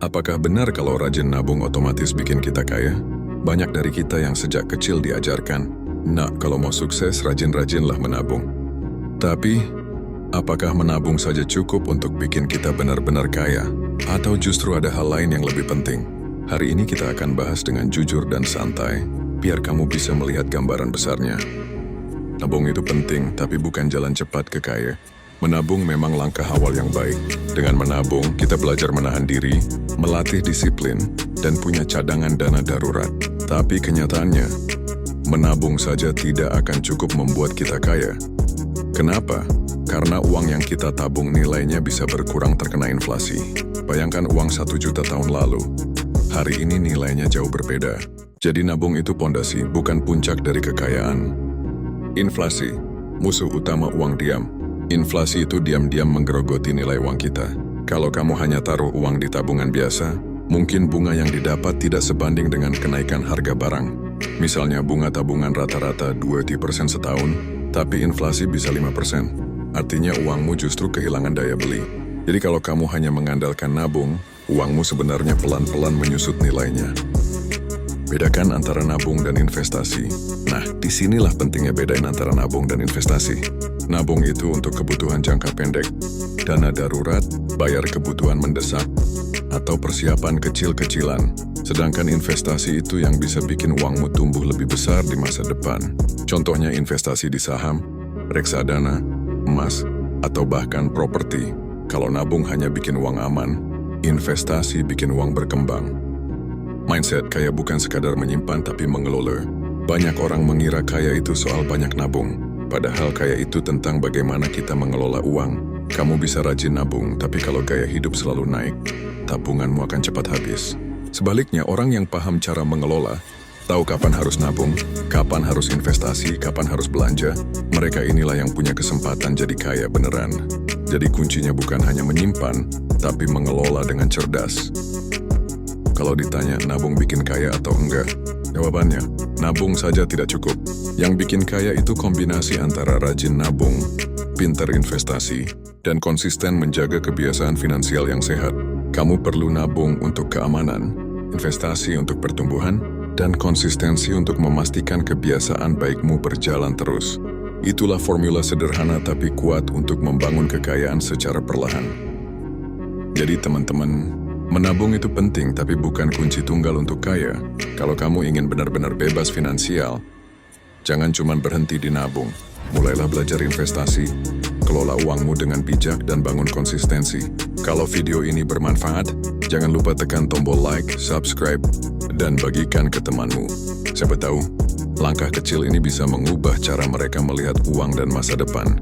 Apakah benar kalau rajin nabung otomatis bikin kita kaya? Banyak dari kita yang sejak kecil diajarkan, "Nak, kalau mau sukses, rajin-rajinlah menabung." Tapi, apakah menabung saja cukup untuk bikin kita benar-benar kaya? Atau justru ada hal lain yang lebih penting? Hari ini kita akan bahas dengan jujur dan santai, biar kamu bisa melihat gambaran besarnya. Nabung itu penting, tapi bukan jalan cepat ke kaya. Menabung memang langkah awal yang baik. Dengan menabung, kita belajar menahan diri, melatih disiplin, dan punya cadangan dana darurat. Tapi kenyataannya, menabung saja tidak akan cukup membuat kita kaya. Kenapa? Karena uang yang kita tabung nilainya bisa berkurang terkena inflasi. Bayangkan uang 1 juta tahun lalu. Hari ini nilainya jauh berbeda. Jadi nabung itu pondasi, bukan puncak dari kekayaan. Inflasi, musuh utama uang diam. Inflasi itu diam-diam menggerogoti nilai uang kita. Kalau kamu hanya taruh uang di tabungan biasa, mungkin bunga yang didapat tidak sebanding dengan kenaikan harga barang. Misalnya bunga tabungan rata-rata 2% setahun, tapi inflasi bisa 5%. Artinya uangmu justru kehilangan daya beli. Jadi kalau kamu hanya mengandalkan nabung, uangmu sebenarnya pelan-pelan menyusut nilainya. Bedakan antara nabung dan investasi. Nah, disinilah pentingnya bedain antara nabung dan investasi. Nabung itu untuk kebutuhan jangka pendek, dana darurat, bayar kebutuhan mendesak, atau persiapan kecil-kecilan. Sedangkan investasi itu yang bisa bikin uangmu tumbuh lebih besar di masa depan. Contohnya investasi di saham, reksadana, emas, atau bahkan properti. Kalau nabung hanya bikin uang aman, investasi bikin uang berkembang. Mindset kaya bukan sekadar menyimpan tapi mengelola. Banyak orang mengira kaya itu soal banyak nabung. Padahal kaya itu tentang bagaimana kita mengelola uang. Kamu bisa rajin nabung, tapi kalau gaya hidup selalu naik, tabunganmu akan cepat habis. Sebaliknya, orang yang paham cara mengelola, tahu kapan harus nabung, kapan harus investasi, kapan harus belanja, mereka inilah yang punya kesempatan jadi kaya beneran. Jadi kuncinya bukan hanya menyimpan, tapi mengelola dengan cerdas. Kalau ditanya nabung bikin kaya atau enggak, jawabannya, nabung saja tidak cukup. Yang bikin kaya itu kombinasi antara rajin nabung, pintar investasi, dan konsisten menjaga kebiasaan finansial yang sehat. Kamu perlu nabung untuk keamanan, investasi untuk pertumbuhan, dan konsistensi untuk memastikan kebiasaan baikmu berjalan terus. Itulah formula sederhana tapi kuat untuk membangun kekayaan secara perlahan. Jadi teman-teman, menabung itu penting tapi bukan kunci tunggal untuk kaya. Kalau kamu ingin benar-benar bebas finansial, jangan cuma berhenti di nabung. Mulailah belajar investasi, kelola uangmu dengan bijak dan bangun konsistensi. Kalau video ini bermanfaat, jangan lupa tekan tombol like, subscribe, dan bagikan ke temanmu. Siapa tahu, langkah kecil ini bisa mengubah cara mereka melihat uang dan masa depan.